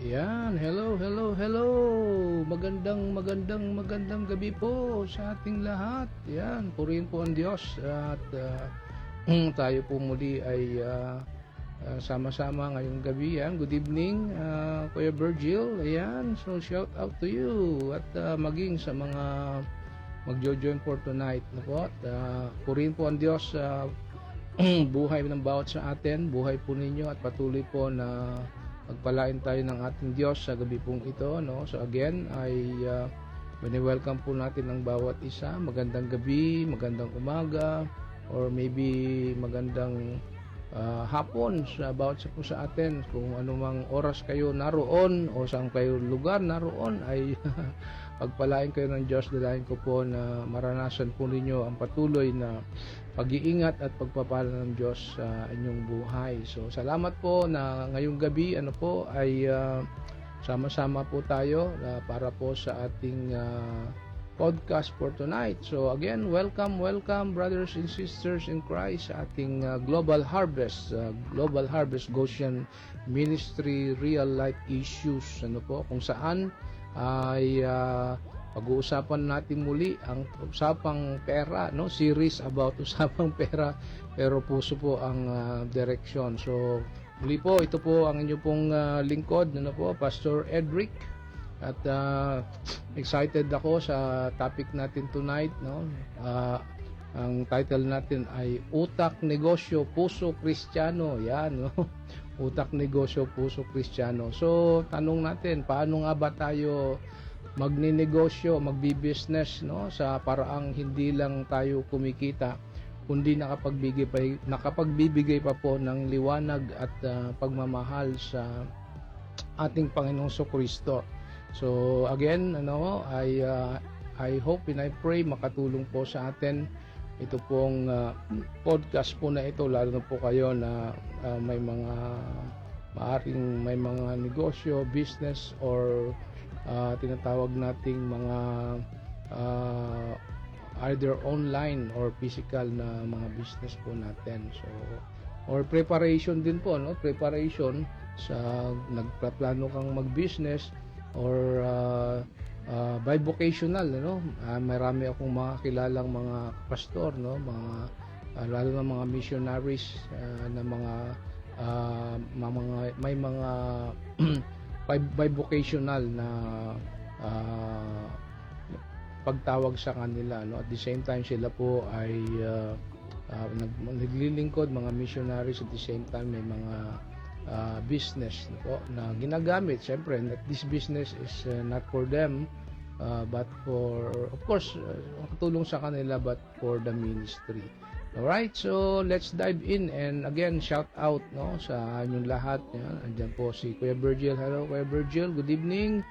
Yan, hello, hello, hello. Magandang gabi po sa ating lahat. Yan, purihin po ang Diyos at tayo po muli ay sama-sama ngayong gabi. Yan, good evening, Kuya Virgil. Ayan, so shout out to you at maging sa mga magjo-join for tonight. At purihin po ang Diyos sa buhay ng bawat sa atin, buhay po ninyo at patuloy po na pagpalain tayo ng ating Diyos sa gabi pong ito, no? So again, ay welcome po natin ang bawat isa. Magandang gabi, magandang umaga, or maybe magandang hapon sa bawat isa po sa atin. Kung anumang oras kayo naroon o saan kayo lugar naroon, ay pagpalain kayo ng Diyos. Dalahin ko po na maranasan po ninyo ang patuloy na pag-iingat at pagpapala ng Diyos sa inyong buhay. So, salamat po na ngayong gabi ay sama-sama po tayo para po sa ating podcast for tonight. So, again, welcome brothers and sisters in Christ sa ating Global Harvest Goshen Ministry Real Life Issues, kung saan ay pag-uusapan natin muli ang usapang pera, no? Series about usapang pera, pero puso po ang direksyon. So, muli po, ito po ang inyong pong lingkod, Pastor Edric. At excited ako sa topic natin tonight, no? Ang title natin ay Utak, Negosyo, Puso, Kristiyano. Yan, no? Utak, Negosyo, Puso, Kristiyano. So, tanong natin, paano nga ba tayo magninegosyo, magbi-business, no? Sa paraang hindi lang tayo kumikita, kundi nakapagbibigay pa po ng liwanag at pagmamahal sa ating Panginoong Kristo. So again, I hope and I pray makatulong po sa atin ito pong podcast po na ito, lalo na po kayo na may mga negosyo, business, or tinatawag nating mga either online or physical na mga business po natin. So, or preparation din po, no? Preparation sa nagpaplano kang mag-business or bivocational, no? Marami akong mga kilalang mga pastor, no? Lalo na mga missionaries na may mga bivocational na pagtawag sa kanila, no? At the same time sila po ay naglilingkod, mga missionaries. At the same time may mga business po na ginagamit. Siyempre, this business is not for them, but for, of course, katulong sa kanila, but for the ministry. Alright, so let's dive in. And again, shout out, no, sa inyong lahat. Yan. Andyan po si Kuya Virgil. Hello, Kuya Virgil. Good evening.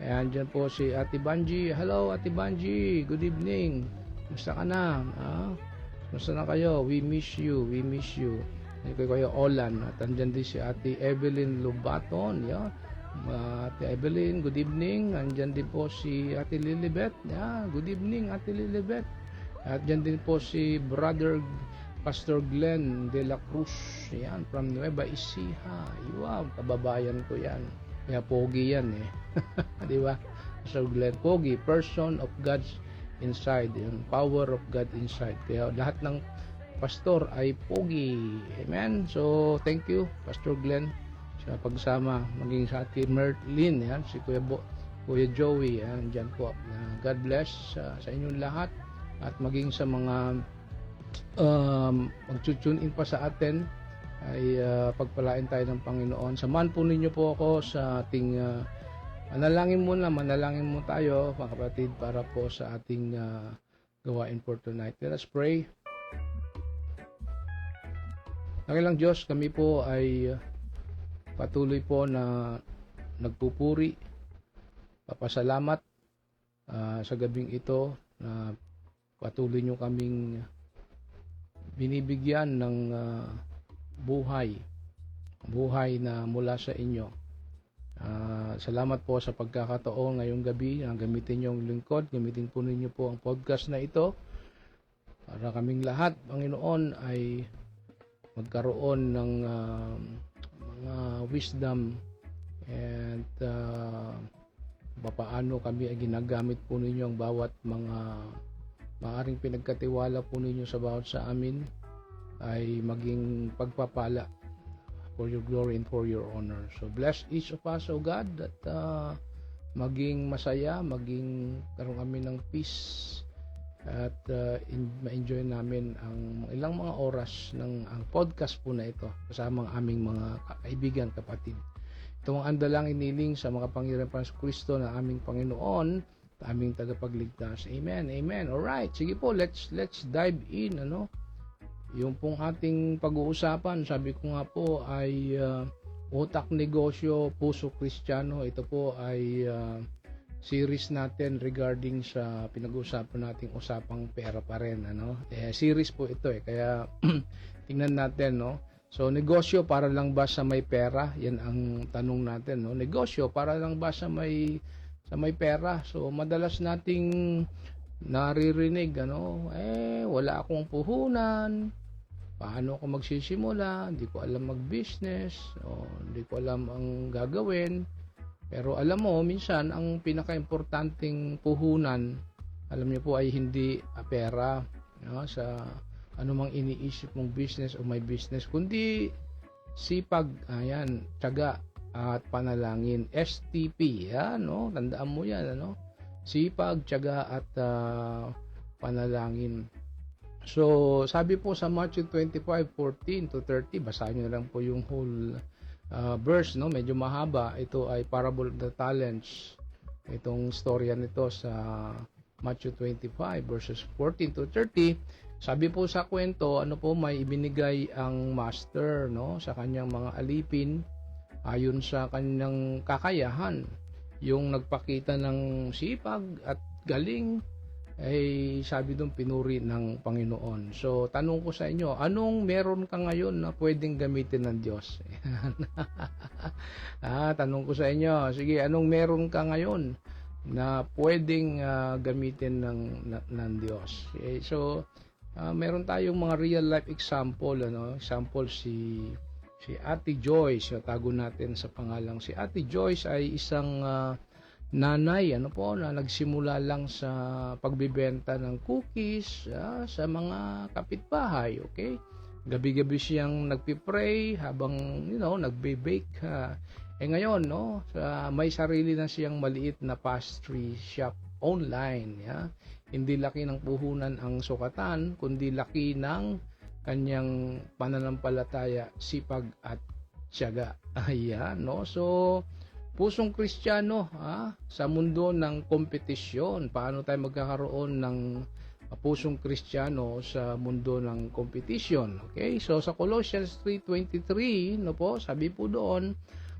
And andyan po si Ate Banji. Hello, Ate Banji. Good evening. Kumusta ka na? Kumusta na kayo? We miss you. Kuya Olan. At andyan din si Ate Evelyn Lubaton. Yeah. Ate Evelyn, good evening. Andyan din po si Ate Lilibet. Yeah, good evening, Ate Lilibet. At dyan din po si Brother Pastor Glenn de la Cruz. Yan, from Nueva Ecija. Wow, kababayan ko yan. Kaya pogi yan eh. Di ba? Pastor Glenn, pogi, person of God's inside. Yung power of God inside. Kaya lahat ng pastor ay pogi. Amen? So, thank you, Pastor Glenn, sa pagsama. Maging sa ating Merlin, yan, si Kuya Joey. Yan, dyan po. God bless sa inyong lahat. At maging sa mga mag-tune in pa sa atin, ay pagpalain tayo ng Panginoon. Samahan po ninyo po ako sa ating manalangin mo tayo, mga kapatid, para po sa ating gawain for tonight. Let us pray. Nakilang Diyos, kami po ay patuloy po na nagpupuri, papasalamat sa gabing ito na patuloy nyo kaming binibigyan ng buhay na mula sa inyo. Salamat po sa pagkakataon ngayong gabi na gamitin nyo ang lingkod, gamitin po ninyo po ang podcast na ito para kaming lahat, Panginoon, ay magkaroon ng mga wisdom and papaano kami ay ginagamit po ninyo ang bawat mga maaring pinagkatiwala po ninyo sa bawat sa amin ay maging pagpapala for your glory and for your honor. So bless each of us, O God, that maging masaya, maging karoon kami ng peace at ma-enjoy namin ang ilang mga oras ng ang podcast po na ito kasama ang aming mga kaibigan, kapatid. Ito ang andalang iniling sa mga Panginoon Kristo na aming Panginoon, aming tagapagligtas. Amen. Amen. All right. Sige po, let's dive in, Yung pong ating pag-uusapan, sabi ko nga po ay utak negosyo, puso Kristiyano. Ito po ay series natin regarding sa pinag-uusapan nating usapang pera pa rin, series po ito kaya tingnan natin, So negosyo para lang ba sa may pera? Yan ang tanong natin, Negosyo para lang ba sa may pera? So madalas nating naririnig, wala akong puhunan. Paano ako magsisimula? Hindi ko alam mag-business, hindi ko alam ang gagawin. Pero alam mo, minsan ang pinaka-importanting puhunan, alam niyo po, ay hindi pera, sa anumang iniisip mong business o may business, kundi sipag, tiyaga at panalangin. STP, tandaan mo yan, sipag, tiyaga at panalangin. So, sabi po sa Matthew 25:14-30, basahin niyo lang po yung whole verse, medyo mahaba. Ito ay Parable of the Talents. Itong storya nito sa Matthew 25 verses 14-30. Sabi po sa kwento, may ibinigay ang master, sa kanyang mga alipin ayon sa kanyang kakayahan. Yung nagpakita ng sipag at galing ay sabi doon pinuri ng Panginoon. So tanong ko sa inyo, anong meron ka ngayon na pwedeng gamitin ng Diyos? Tanong ko sa inyo, sige, anong meron ka ngayon na pwedeng gamitin ng Diyos? Okay, so meron tayong mga real life example, example si Ate Joyce, tago natin sa pangalang si Ate Joyce ay isang nanay, na nagsimula lang sa pagbibenta ng cookies sa mga kapitbahay, okay? Gabi-gabi siyang nagpipray habang, nagbe-bake. Ngayon, may sarili na siyang maliit na pastry shop online, Hindi laki ng puhunan ang sukatan, kundi laki ng kanyang pananampalataya, sipag at tiyaga. Ayan, So, pusong Kristiyano sa mundo ng kompetisyon. Paano tayo magkakaroon ng pusong Kristiyano sa mundo ng kompetisyon? Okay? So sa Colossians 3:23, sabi po doon,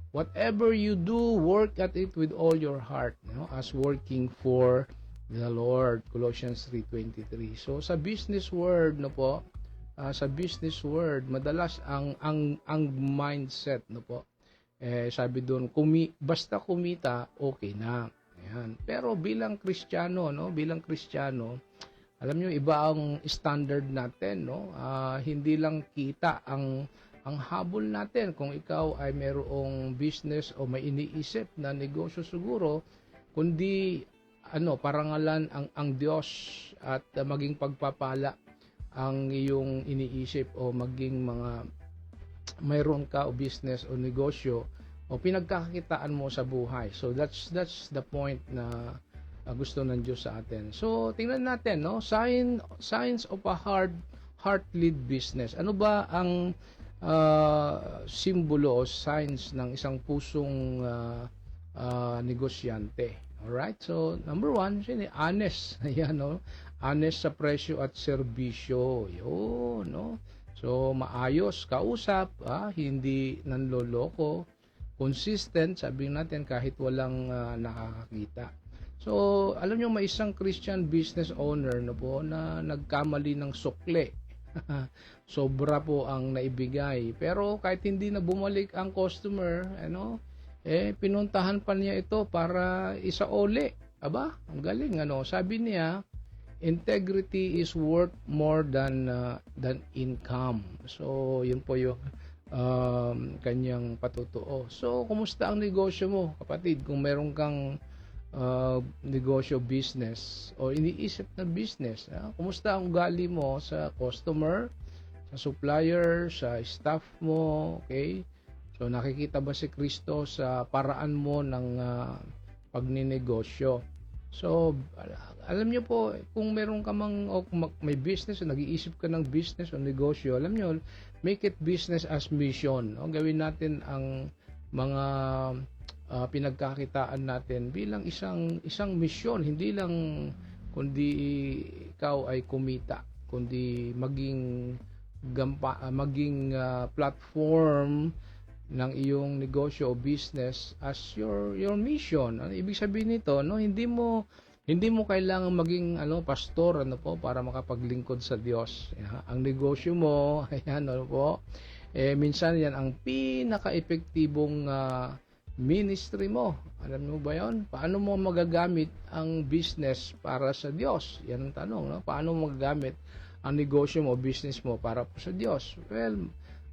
whatever you do, work at it with all your heart, as working for the Lord. Colossians 3:23. So sa business world, sa business world, madalas ang mindset, sabi doon, basta kumita, okay na. Ayan. Pero bilang Kristiyano, alam niyo, iba ang standard natin, hindi lang kita ang habol natin. Kung ikaw ay mayroong business o may iniisip na negosyo siguro, kundi parangalan ang Diyos at maging pagpapala ang iyong iniisip o maging mga mayroon ka o business o negosyo o pinagkakakitaan mo sa buhay. So that's the point na gusto ng Diyos sa atin. So tingnan natin, signs of a heart-led business. Ano ba ang simbolo o signs ng isang pusong negosyante? Alright? So number 1, honest. Ayan, honest sa presyo at serbisyo. Yun, So, maayos kausap, hindi nanloloko, consistent, sabihin natin kahit walang nakakakita. So, alam nyo, may isang Christian business owner na nagkamali ng sukle. Sobra po ang naibigay. Pero kahit hindi na bumalik ang customer, pinuntahan pa niya ito para isaoli. Aba, ang galing, Sabi niya, integrity is worth more than income. So, yun po yung kanyang patutuo. So, kumusta ang negosyo mo, kapatid? Kung meron kang negosyo, business, o iniisip na business, kumusta ang ugali mo sa customer, sa supplier, sa staff mo, okay? So, nakikita ba si Kristo sa paraan mo ng pagninegosyo? So, alam nyo po, kung meron ka may business, o nag-iisip ka ng business o negosyo, alam nyo, make it business as mission. No? Gawin natin ang mga pinagkakitaan natin bilang isang misyon, hindi lang kundi ikaw ay kumita, kundi maging platform ng iyong negosyo o business as your mission. Ano ibig sabihin nito? No, hindi mo kailangan maging pastor para makapaglingkod sa Diyos. Ang negosyo mo, ayan po. Minsan yan ang pinaka-epektibong ministry mo. Alam mo ba 'yon? Paano mo magagamit ang business para sa Diyos? Yan ang tanong, no? Paano mo magagamit ang negosyo mo, business mo para po sa Diyos? Well,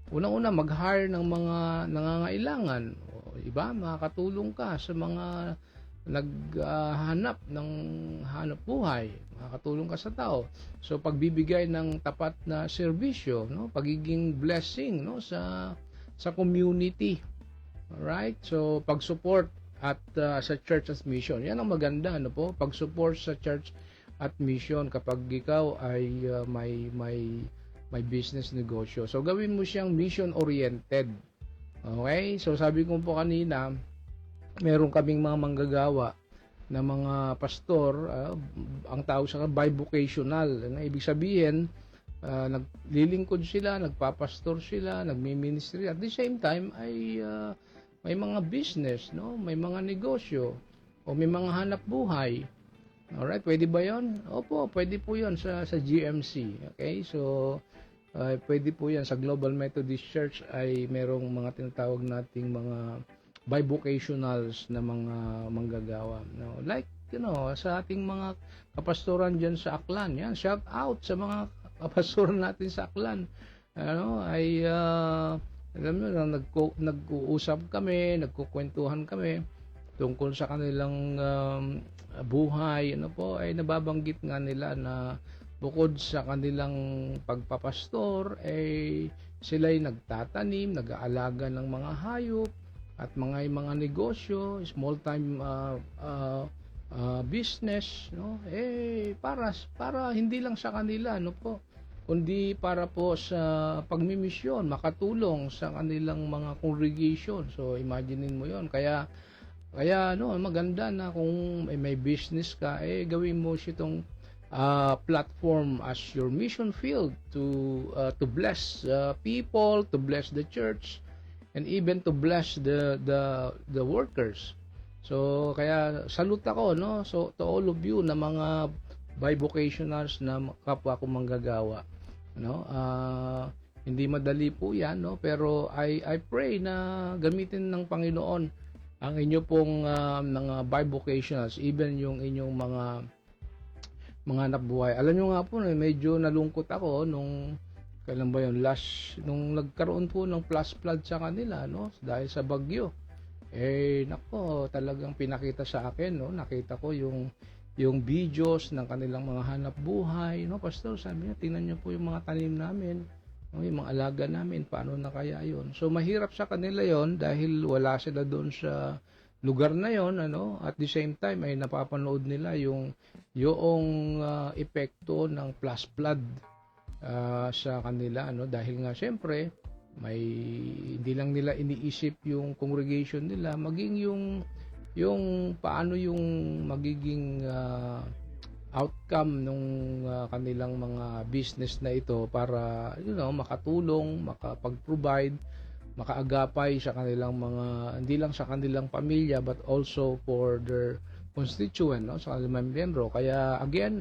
unang-una, mag-hire ng mga nangangailangan. Iba, makakatulong ka sa mga naghahanap ng hanap buhay. Makakatulong ka sa tao. So, pagbibigay ng tapat na serbisyo, no? Pagiging blessing, no? sa community. Alright? So, pag-support at sa church as mission. Yan ang maganda, pag-support sa church at mission kapag ikaw ay may business negosyo. So, gawin mo siyang mission-oriented. Okay? So, sabi ko po kanina, meron kaming mga manggagawa na mga pastor, ang tawag sa bivocational. Ibig sabihin, naglilingkod sila, nagpapastor sila, nagmi-ministry. At the same time, ay may mga business, no? May mga negosyo, o may mga hanap buhay. Alright, pwede ba yon? Opo, pwede po yon sa GMC. Okay, so pwede po yan. Sa Global Methodist Church ay merong mga tinatawag nating mga bivocationals na mga manggagawa. No? Like, sa ating mga kapastoran dyan sa Aklan. Yan, shout out sa mga kapastoran natin sa Aklan. Alam mo, nag-uusap kami, nagkukwentuhan kami tungkol sa kanilang buhay. Ay nababanggit nga nila na bukod sa kanilang pagpapastor, sila'y nagtatanim, nag-aalaga ng mga hayop at mga negosyo, small time business, no? Para hindi lang sa kanila, kundi para po sa pagmimisyon, makatulong sa kanilang mga congregation. So imaginein mo 'yon. Kaya maganda na kung may business ka, gawin mo itong platform as your mission field to bless people, to bless the church, and even to bless the workers. So kaya salute ako, so to all of you na mga bivocationals na kapwa ko manggagawa, hindi madali po 'yan, pero I pray na gamitin ng Panginoon ang inyo pong mga bivocationals, even yung inyong mga nabuhay. Alam nyo nga po, medyo nalungkot ako nung kailan ba yun, nung nagkaroon po ng flash flood sa kanila, dahil sa bagyo. Talagang pinakita sa akin, nakita ko yung videos ng kanilang mga hanap buhay, Pastor, sabi niya, tingnan niyo po yung mga tanim namin, yung mga alaga namin, paano na kaya yun? So mahirap sa kanila yon dahil wala sila doon sa lugar na yon, at the same time ay napapanood nila yung epekto ng flash flood sa kanila, dahil nga syempre hindi lang nila iniisip yung congregation nila, maging yung paano yung magiging outcome nung kanilang mga business na ito para makatulong, makapag-provide, makaagapay sa kanilang mga, hindi lang sa kanilang pamilya but also for their constituent, sa kanilang miyembro. Kaya again,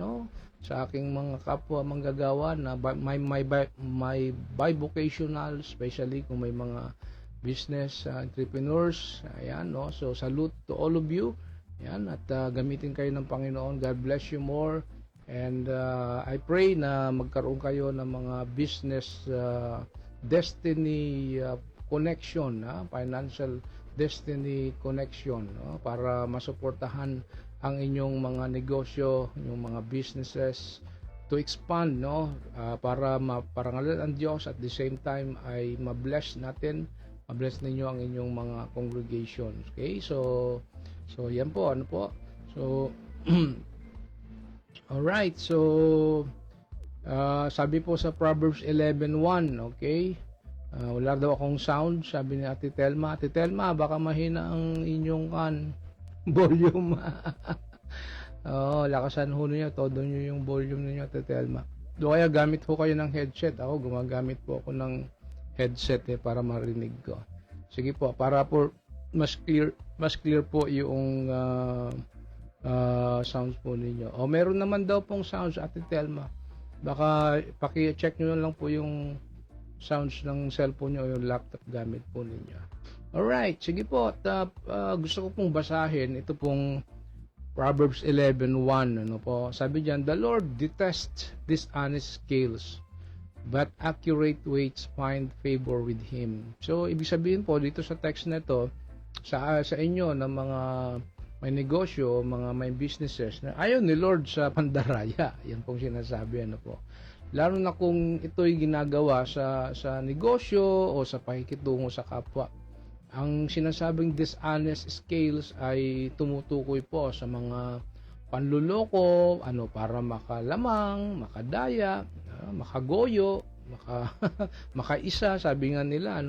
sa aking mga kapwa manggagawa na my bivocational, especially kung may mga business entrepreneurs, ayan, so salute to all of you. Yan, at gamitin kayo ng Panginoon. God bless you more. And I pray na magkaroon kayo ng mga business destiny connection, financial destiny connection, no? Para masuportahan ang inyong mga negosyo, inyong mga businesses to expand, no? Para maparangalan ang Diyos, at the same time ay mabless ninyo ang inyong mga congregations. Okay? So yan po, ano po? So all right. So sabi po sa Proverbs 11:1, okay? Wala daw akong sound, sabi ni Ate Telma. Ate Telma, baka mahina ang inyong volume. Lakasan ho niyo, todo niyo yung volume niyo, Ate Telma. Do kaya gamit ho kayo ng headset. Ako gumagamit po ako ng headset para marinig ko. Sige po, para po mas clear po yung sounds po ninyo. Meron naman daw pong sounds, Ate Telma. Baka paki-check niyo lang po yung sounds ng cellphone nyo o yung laptop gamit po ninyo. Alright, sige po. Gusto ko pong basahin ito pong Proverbs 11:1. Ano po? Sabi diyan, "The Lord detests dishonest scales, but accurate weights find favor with Him." So, ibig sabihin po dito sa text na ito, sa inyo na mga may negosyo, mga may businesses na ayaw ni Lord sa pandaraya. Yan pong sinasabi, ano po. Lalo na kung ito'y ginagawa sa negosyo o sa pakikitungo sa kapwa. Ang sinasabing dishonest scales ay tumutukoy po sa mga panluloko, para makalamang, makadaya, makagoyo, makaisa, sabi nga nila,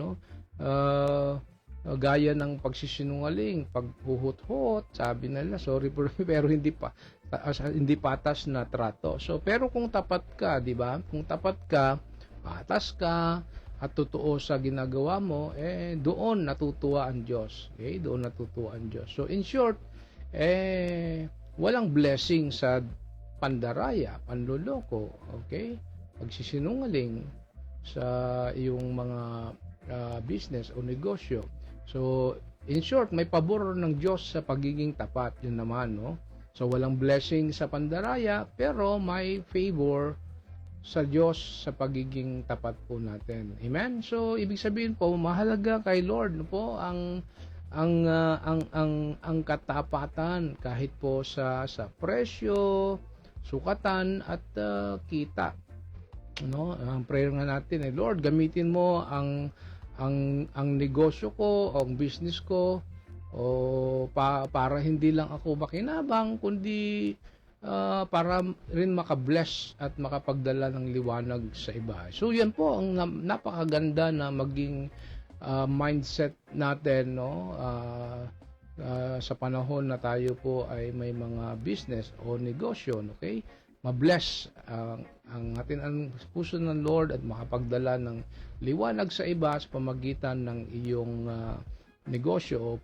gaya ng pagsisinungaling, paghuhot-hot, sabi nila, sorry pero hindi patas na trato. So pero kung tapat ka, 'di ba? Kung tapat ka, patas ka at totoo sa ginagawa mo, doon natutuwa ang Diyos. Okay? Doon natutuwa ang Diyos. So in short, walang blessing sa pandaraya, panloloko, okay? Pagsisinungaling sa iyong mga business o negosyo. So, in short, may pabor ng Diyos sa pagiging tapat. Yun naman, no? So, walang blessing sa pandaraya, pero may favor sa Diyos sa pagiging tapat po natin. Amen? So, ibig sabihin po, mahalaga kay Lord, no po, ang katapatan kahit po sa presyo, sukatan at kita. No? Ang prayer nga natin Lord, gamitin mo ang negosyo ko, ang business ko, para hindi lang ako makinabang, kundi para rin makabless at makapagdala ng liwanag sa iba. So yan po ang napakaganda na maging mindset natin, no? Sa panahon na tayo po ay may mga business o negosyo, okay? Mabless ang atin ang puso ng Lord at makapagdala ng liwanag sa iba sa pamagitan ng iyong negosyo o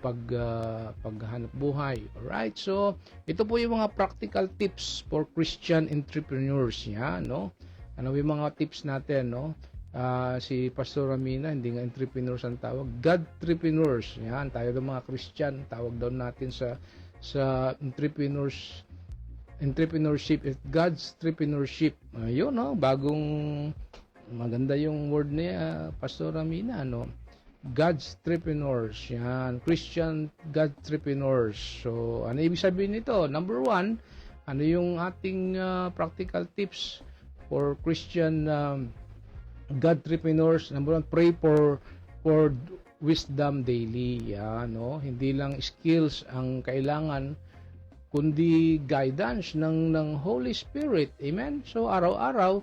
paghanap buhay. Alright, so ito po yung mga practical tips for Christian entrepreneurs, no? Ano yung mga tips natin, no? Si Pastor Ramina, hindi nga entrepreneurs ang tawag, Godtrepreneurs. Yan, tayo ng mga Christian, tawag daw natin sa entrepreneurship is God's entrepreneurship. Yun, no? Bagong maganda yung word niya, Pastor Ramina, no? God's entrepreneurs. Yan, Christian Godtrepreneurs. So, ano ibig sabihin nito? Number 1, ano yung ating practical tips for Christian Godtrepreneurs? Number 1, pray for wisdom daily. Yan, no? Hindi lang skills ang kailangan, kundi guidance ng Holy Spirit. Amen? So, araw-araw,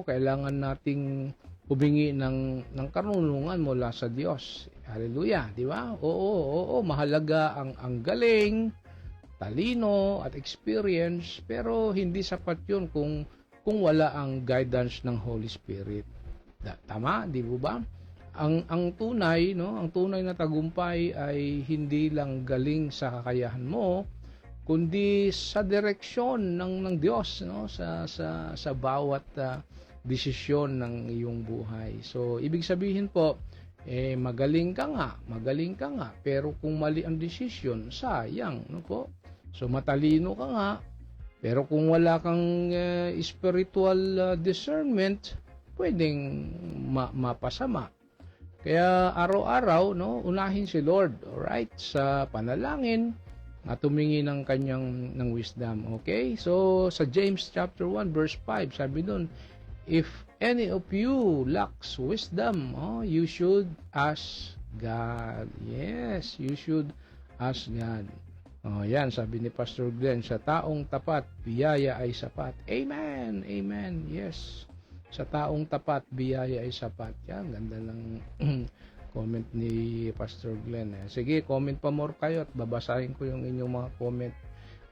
kailangan nating humingi ng karunungan mula sa Diyos. Hallelujah, di ba? Oo, mahalaga ang galing, talino, at experience, pero hindi sapat yun kung wala ang guidance ng Holy Spirit. Tama, di ba? Ang tunay, no, ang tunay na tagumpay ay hindi lang galing sa kakayahan mo, kundi sa direksyon ng Diyos, no, sa bawat desisyon ng iyong buhay. So, ibig sabihin po, magaling ka nga, pero kung mali ang desisyon, sayang, no po? So, matalino ka nga, pero kung wala kang spiritual discernment, pwedeng mapasama. Kaya araw-araw, no, unahin si Lord, alright, sa panalangin at humingi ng kanyang ng wisdom. Okay? So sa James chapter 1 verse 5, sabi doon, if any of you lacks wisdom, you should ask God. Yes, you should ask God. Yan, sabi ni Pastor Glenn, sa taong tapat, biyaya ay sapat. Amen, amen, yes. Sa taong tapat, biyaya ay sapat. Yan, ganda ng comment ni Pastor Glenn. Sige, comment pa more kayo at babasahin ko yung inyong mga comment.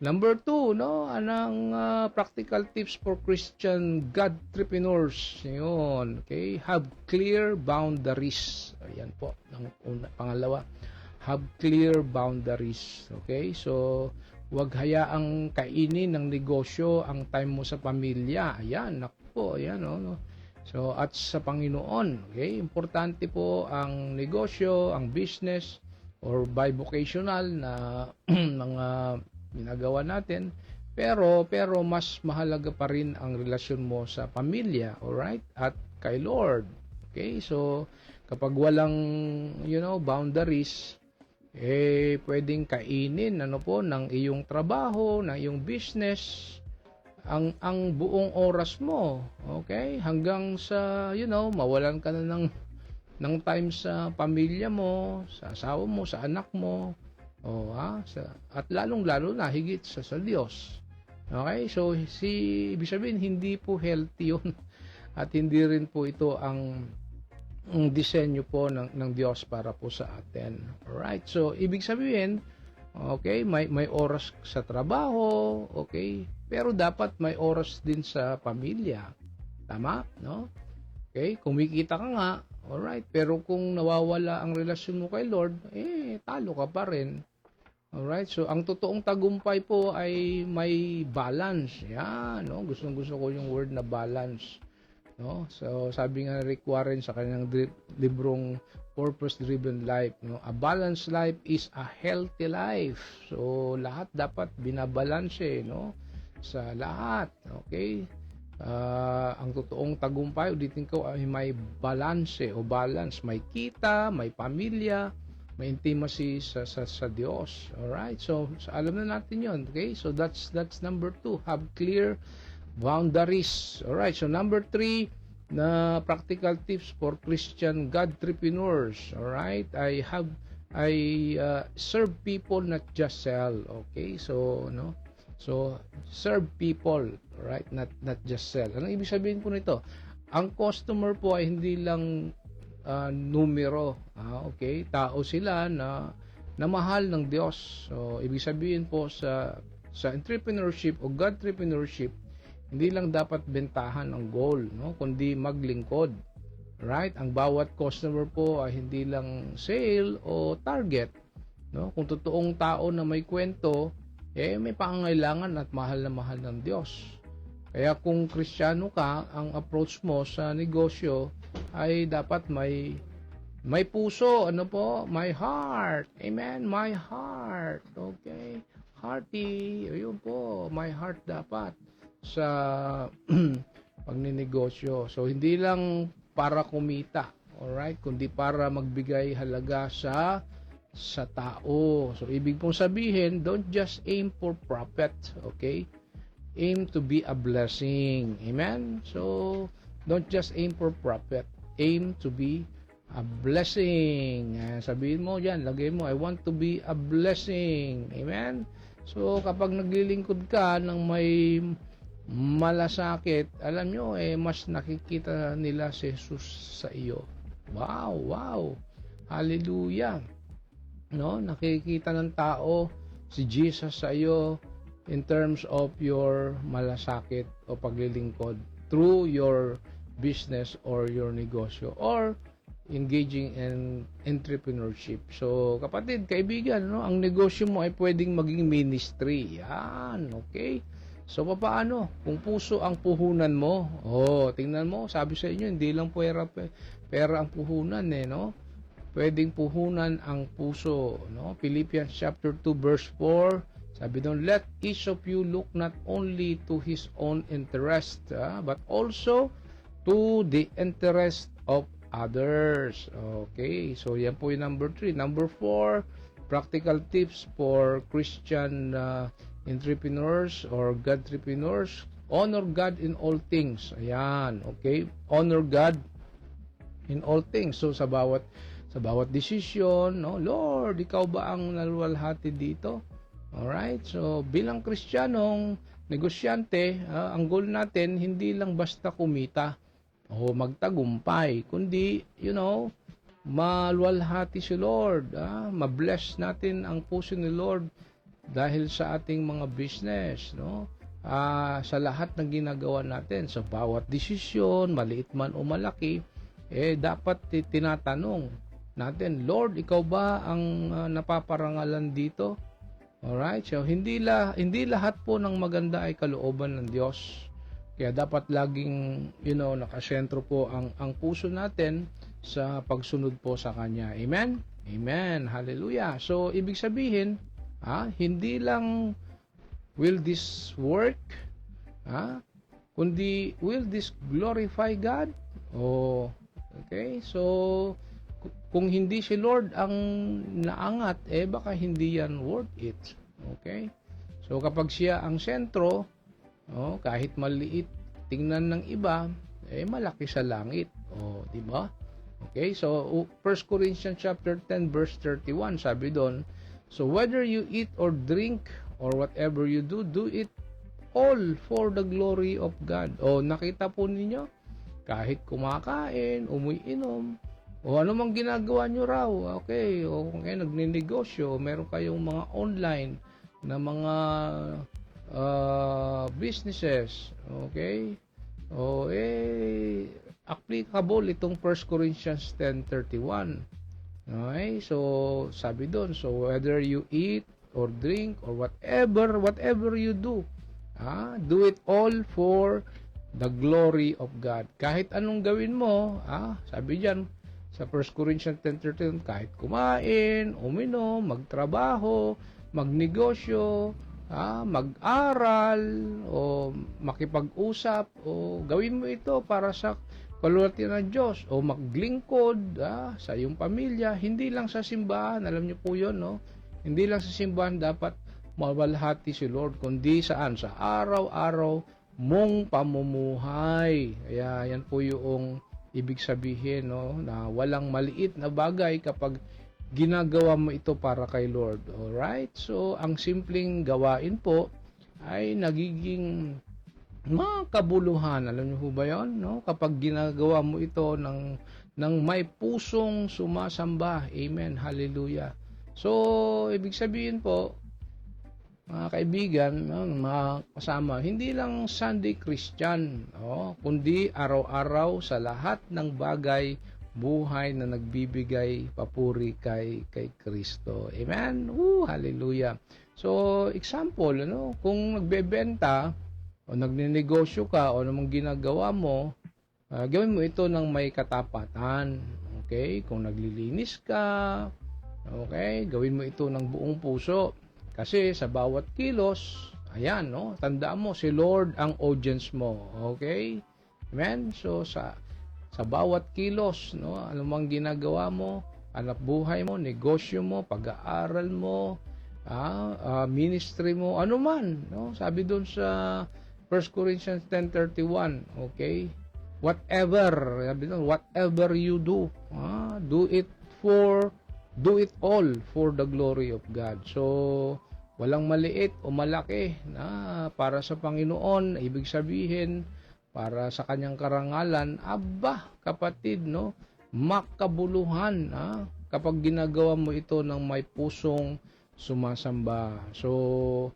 Number 2, no, anong practical tips for Christian God-entrepreneurs. Yun, okay, have clear boundaries. Ayan po, ang pangalawa. Have clear boundaries. Okay? So, huwag hayaang kainin ng negosyo ang time mo sa pamilya. Ayan, naku po, ayan, no? So, at sa Panginoon. Okay? Importante po ang negosyo, ang business, or bivocational na mga ginagawa natin. Pero mas mahalaga pa rin ang relasyon mo sa pamilya, alright? At kay Lord. Okay? So, kapag walang, boundaries, pwedeng kainin ng iyong trabaho, ng iyong business, ang buong oras mo, okay? Hanggang sa, mawalan ka na ng time sa pamilya mo, sa asawa mo, sa anak mo, at lalong-lalo na higit sa Diyos. Okay? So, ibig sabihin, hindi po healthy yun. At hindi rin po ito ang disenyo po ng Diyos para po sa atin. Alright? So, ibig sabihin, okay, may oras sa trabaho, okay, pero dapat may oras din sa pamilya. Tama? No? Okay? Kumikita ka nga, alright, pero kung nawawala ang relasyon mo kay Lord, talo ka pa rin. Alright? So, ang totoong tagumpay po ay may balance. Yan, no? Gustong-gusto ko yung word na balance. No? So, sabi nga Rick Warren sa kanyang librong Purpose-Driven Life, no? A balanced life is a healthy life. So, lahat dapat binabalanse, no? Sa lahat, okay? Ang totoong tagumpay, ulitin ko, ay may balanse o balance. May kita, may pamilya, may intimacy sa Diyos. Alright? So, alam na natin yon, okay? So, that's number 2. Have clear boundaries. Alright, so number 3 na practical tips for Christian God-entrepreneurs. Alright, I serve people, not just sell. Okay, so serve people, right, not just sell. Anong ibig sabihin po nito? Ang customer po ay hindi lang numero. Okay, tao sila na mahal ng Diyos. So ibig sabihin po sa entrepreneurship o God-entrepreneurship, hindi lang dapat bentahan ang goal, no, kundi maglingkod. Right? Ang bawat customer po ay hindi lang sale o target, no? Kung totoong tao na may kwento, may pangangailangan at mahal na mahal ng Diyos. Kaya kung Kristiyano ka, ang approach mo sa negosyo ay dapat may puso, my heart. Amen, my heart. Okay? Hearty. Ayun po, my heart dapat sa pagninegosyo. So, hindi lang para kumita, alright, kundi para magbigay halaga sa tao. So, ibig pong sabihin, don't just aim for profit, okay? Aim to be a blessing. Amen? So, don't just aim for profit. Aim to be a blessing. Sabihin mo dyan, lagay mo, I want to be a blessing. Amen? So, kapag naglilingkod ka ng may malasakit, alam nyo, mas nakikita nila si Jesus sa iyo. Wow! Hallelujah! No? Nakikita ng tao si Jesus sa iyo in terms of your malasakit o paglilingkod through your business or your negosyo or engaging in entrepreneurship. So, kapatid, kaibigan, no? Ang negosyo mo ay pwedeng maging ministry. Yan, okay? So, paano? Kung puso ang puhunan mo, tingnan mo, sabi sa inyo, hindi lang pera ang puhunan, no? Pwedeng puhunan ang puso, no? Philippians chapter 2 verse 4, sabi doon, let each of you look not only to his own interest, but also to the interest of others. Okay, so yan po yung number 3. Number 4, practical tips for Christian entrepreneurs or Godtrepreneurs. Honor God in all things. Ayan, okay? Honor God in all things. So sa bawat desisyon, no, Lord, ikaw ba ang naluwalhati dito? Alright? So bilang Kristiyanong negosyante, ang goal natin hindi lang basta kumita o magtagumpay, kundi maluwalhati si Lord, ma-bless natin ang puso ni Lord dahil sa ating mga business, no? Sa lahat ng ginagawa natin, sa bawat desisyon, maliit man o malaki, dapat tinatanong natin, Lord, ikaw ba ang napaparangalan dito? Alright, so hindi lahat po ng maganda ay kalooban ng Diyos. Kaya dapat laging, nakasentro po ang puso natin sa pagsunod po sa Kanya. Amen? Amen. Hallelujah. So, ibig sabihin, hindi lang will this work, kundi will this glorify God? Okay, so kung hindi si Lord ang naangat, baka hindi yan worth it. Okay, so kapag siya ang sentro, kahit maliit tingnan ng iba, malaki sa langit. Di ba? Okay, so 1 Corinthians chapter 10 verse 31, sabi doon, so whether you eat or drink or whatever you do, do it all for the glory of God. Nakita po ninyo, kahit kumakain, umiinom, o ano mang ginagawa nyo raw, okay, o kung kayo nagninegosyo, meron kayong mga online na mga businesses, okay, applicable itong 1 Corinthians 10:31. Okay, so sabi doon, so whether you eat or drink or whatever you do, do it all for the glory of God. Kahit anong gawin mo, sabi diyan sa 1 Corinthians 10:13, kahit kumain, uminom, magtrabaho, magnegosyo, mag-aral o makipag-usap, o gawin mo ito para sa kalwalhati ng Diyos, o maglingkod sa iyong pamilya, hindi lang sa simbahan. Alam niyo po 'yon, no? Hindi lang sa simbahan dapat mawalhati si Lord, kundi saan? Sa araw-araw mong pamumuhay. Kaya yan po yung ibig sabihin, no, na walang maliit na bagay kapag ginagawa mo ito para kay Lord. Alright? So, ang simpleng gawain po ay nagiging makabuluhan. Alam niyo po ba yun? No? Kapag ginagawa mo ito ng may pusong sumasamba. Amen. Hallelujah. So, ibig sabihin po, mga kaibigan, mga kasama, hindi lang Sunday Christian, kundi araw-araw sa lahat ng bagay, buhay na nagbibigay papuri kay Kristo. Amen? Hallelujah. So, example, kung nagbebenta o nagninegosyo ka o namang ginagawa mo, gawin mo ito ng may katapatan. Okay? Kung naglilinis ka, okay, gawin mo ito ng buong puso. Kasi sa bawat kilos, ayan, tandaan mo, si Lord ang audience mo. Okay? Amen? So, sa bawat kilos, anumang ginagawa mo, hanap buhay mo, negosyo mo, pag-aaral mo, ministry mo, anuman, sabi doon sa 1 Corinthians 10:31, okay? Whatever you do, do it all for the glory of God. So, walang maliit o malaki na para sa Panginoon, ibig sabihin, para sa kanyang karangalan, kapatid, makabuluhan, kapag ginagawa mo ito ng may pusong sumasamba. So,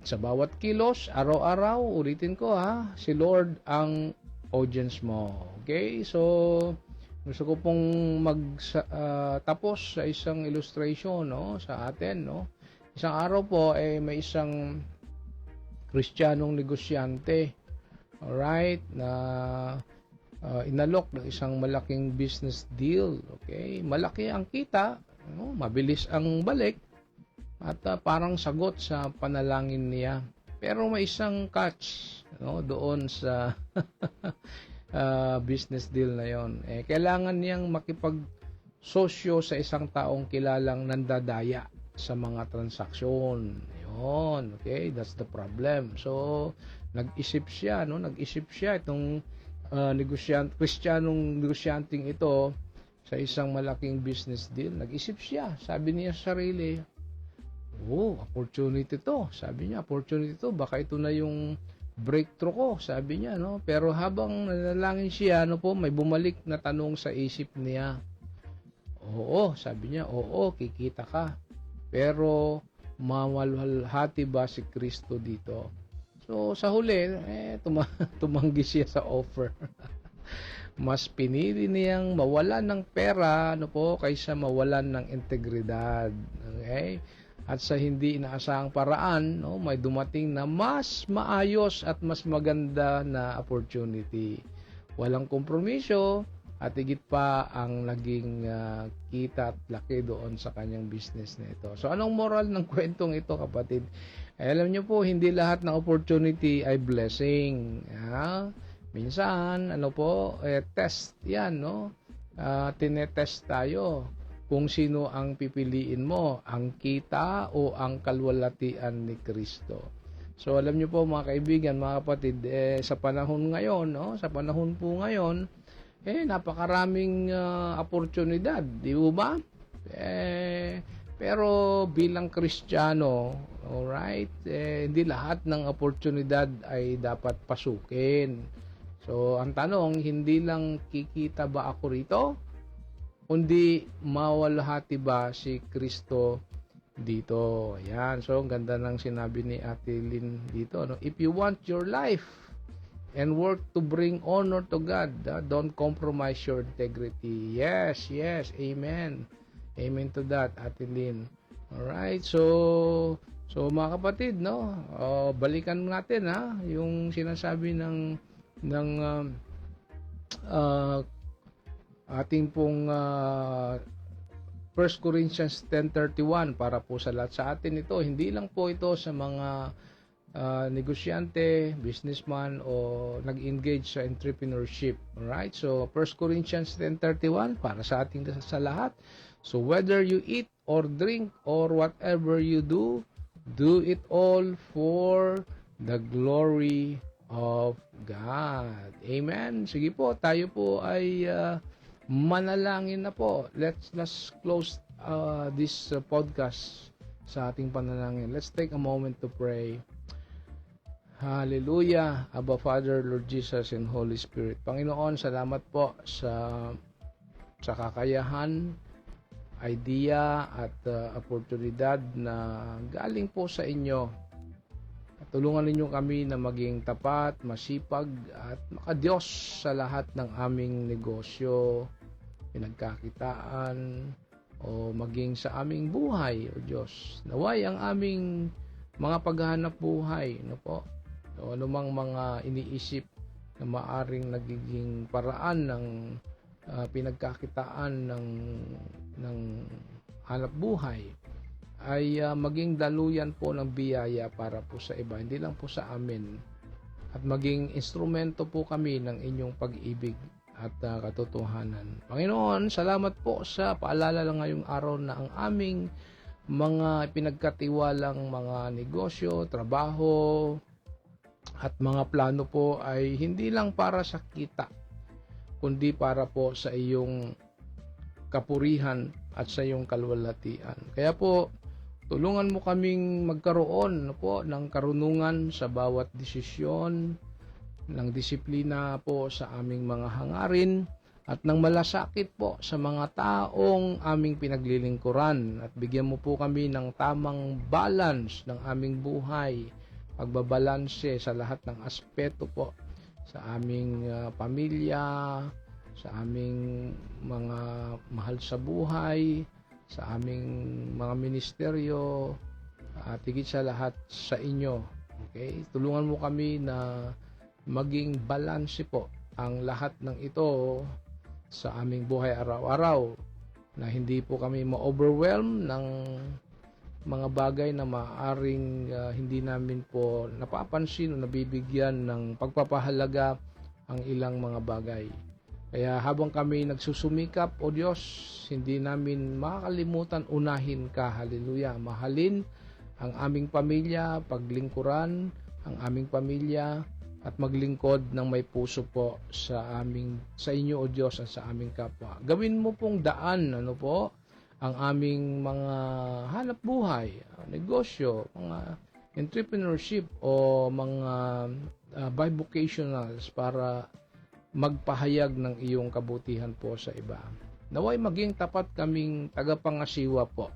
sa bawat kilos, araw-araw, ulitin ko, si Lord ang audience mo. Okay? So, gusto ko pong tapos sa isang illustration, sa atin, Isang araw po may isang Kristiyanong negosyante, alright, na inalok ng isang malaking business deal. Okay? Malaki ang kita, mabilis ang balik, at parang sagot sa panalangin niya. Pero may isang catch, no, doon sa business deal na yon. Kailangan niyang makipagsosyo sa isang taong kilalang nandadaya sa mga transaksyon. Yon, okay? That's the problem. So, nag-isip siya itong Kristiyanong negosyanteng ito sa isang malaking business deal. Nag-isip siya. Sabi niya sa sarili, opportunity to. Sabi niya, opportunity to. Baka ito na yung breakthrough ko, sabi niya, no? Pero habang nanalangin siya, may bumalik na tanong sa isip niya. Sabi niya, kikita ka. Pero mawalhati ba si Kristo dito? So, sa huli, tumanggi siya sa offer. Mas pinili niyang mawalan ng pera, kaysa mawalan ng integridad. Okay? At sa hindi inaasahang paraan, may dumating na mas maayos at mas maganda na opportunity. Walang kompromiso at higit pa ang naging kita at laki doon sa kanyang business na ito. So, anong moral ng kwentong ito, kapatid? Alam niyo po, hindi lahat ng opportunity ay blessing. Minsan, test yan, tinetest tayo kung sino ang pipiliin mo, ang kita o ang kalwalatian ni Kristo. So, alam niyo po, mga kaibigan, mga kapatid, sa panahon ngayon, sa panahon po ngayon, napakaraming oportunidad, di ba? Pero bilang Kristiyano, alright, hindi lahat ng oportunidad ay dapat pasukin. So, ang tanong, hindi lang kikita ba ako rito, kundi mawalhati ba si Kristo dito? Ayan. So, ang ganda ng sinabi ni Ate Lynn dito. If you want your life and work to bring honor to God, don't compromise your integrity. Yes. Amen. Amen to that, Ate Lynn. Alright. So mga kapatid, balikan natin yung sinasabi ng ating pong 1 Corinthians 10:31 para po sa lahat sa atin ito. Hindi lang po ito sa mga negosyante, businessman o nag-engage sa entrepreneurship. Alright? So 1 Corinthians 10:31 para sa ating sa lahat. So whether you eat or drink or whatever you do, do it all for the glory of God. Amen. Sige po, tayo po ay manalangin na po. Let's close this podcast sa ating panalangin. Let's take a moment to pray. Hallelujah. Abba Father, Lord Jesus, and Holy Spirit. Panginoon, salamat po sa kakayahan, idea at oportunidad na galing po sa inyo. Tulungan ninyo kami na maging tapat, masipag at makadiyos sa lahat ng aming negosyo, pinagkakitaan o maging sa aming buhay, O Diyos. Naway ang aming mga paghahanap buhay, o anumang mga iniisip na maaring nagiging paraan ng pinagkakitaan ng hanap buhay ay maging daluyan po ng biyaya para po sa iba, hindi lang po sa amin, at maging instrumento po kami ng inyong pag-ibig at katotohanan. Panginoon, salamat po sa paalala lang ngayong araw na ang aming mga pinagkatiwalang mga negosyo, trabaho at mga plano po ay hindi lang para sa kita, kundi para po sa iyong kapurihan at sa iyong kalwalatian. Kaya po, tulungan mo kaming magkaroon ng karunungan sa bawat desisyon, ng disiplina po sa aming mga hangarin, at ng malasakit po sa mga taong aming pinaglilingkuran. At bigyan mo po kami ng tamang balance ng aming buhay, pagbabalanse sa lahat ng aspeto po, sa aming pamilya, sa aming mga mahal sa buhay, sa aming mga ministeryo, at higit sa lahat sa inyo. Okay? Tulungan mo kami na maging balanse po ang lahat ng ito sa aming buhay araw-araw, na hindi po kami ma-overwhelm mga bagay na maaaring hindi namin po napapansin o nabibigyan ng pagpapahalaga ang ilang mga bagay. Kaya habang kami nagsusumikap, O Diyos, hindi namin makakalimutan unahin ka, hallelujah. Mahalin ang aming pamilya, paglingkuran ang aming pamilya, at maglingkod ng may puso po sa inyo, O Diyos, at sa aming kapwa. Gawin mo pong daan, ang aming mga hanap buhay, negosyo, mga entrepreneurship o mga bivocationals para magpahayag ng iyong kabutihan po sa iba. Naway maging tapat kaming tagapangasiwa po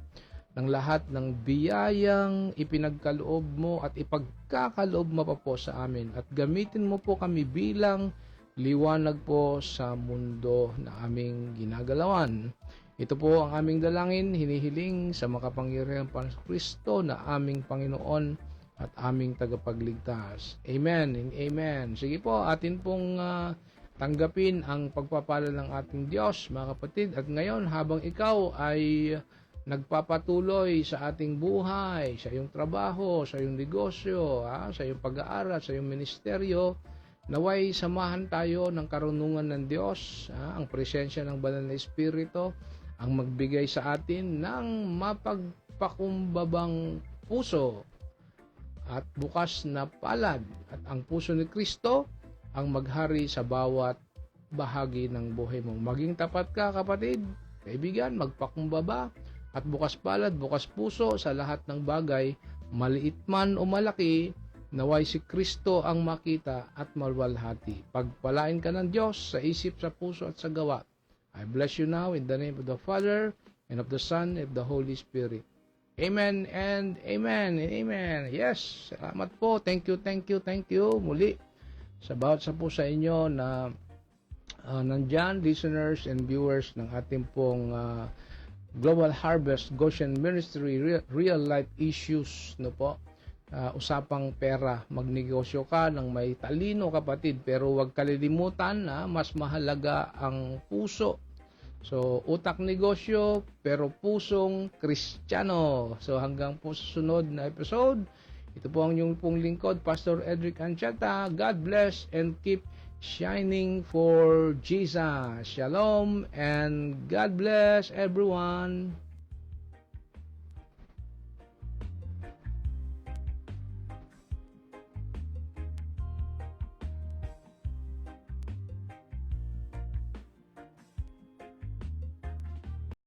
ng lahat ng biyayang ipinagkaloob mo at ipagkakaloob mo pa po sa amin, at gamitin mo po kami bilang liwanag po sa mundo na aming ginagalawan. Ito po ang aming dalangin, hinihiling sa makapangyarihang Kristo na aming Panginoon at aming tagapagligtas. Amen and amen. Sige po, atin pong tanggapin ang pagpapala ng ating Diyos, mga kapatid. At ngayon, habang ikaw ay nagpapatuloy sa ating buhay, sa iyong trabaho, sa iyong negosyo, sa iyong pag-aaral, sa iyong ministeryo, naway samahan tayo ng karunungan ng Diyos, ang presensya ng Banal na Espiritu, ang magbigay sa atin ng mapagpakumbabang puso at bukas na palad, at ang puso ni Kristo ang maghari sa bawat bahagi ng buhay mo. Maging tapat ka, kapatid, kaibigan, magpakumbaba at bukas palad, bukas puso sa lahat ng bagay, maliit man o malaki, naway si Kristo ang makita at malwalhati. Pagpalain ka ng Diyos sa isip, sa puso at sa gawa. I bless you now in the name of the Father and of the Son and of the Holy Spirit. Amen and amen and amen. Yes, salamat po. Thank you muli sa bawat po sa inyo na nandyan, listeners and viewers ng ating pong Global Harvest Goshen Ministry Real Life Issues, usapang pera. Magnegosyo ka ng may talino, kapatid, pero huwag kalilimutan na mas mahalaga ang puso. So, utak negosyo, pero pusong Kristiyano. So, hanggang po sa sunod na episode, ito po ang inyong pong lingkod, Pastor Edric Anchata. God bless and keep shining for Jesus. Shalom and God bless everyone.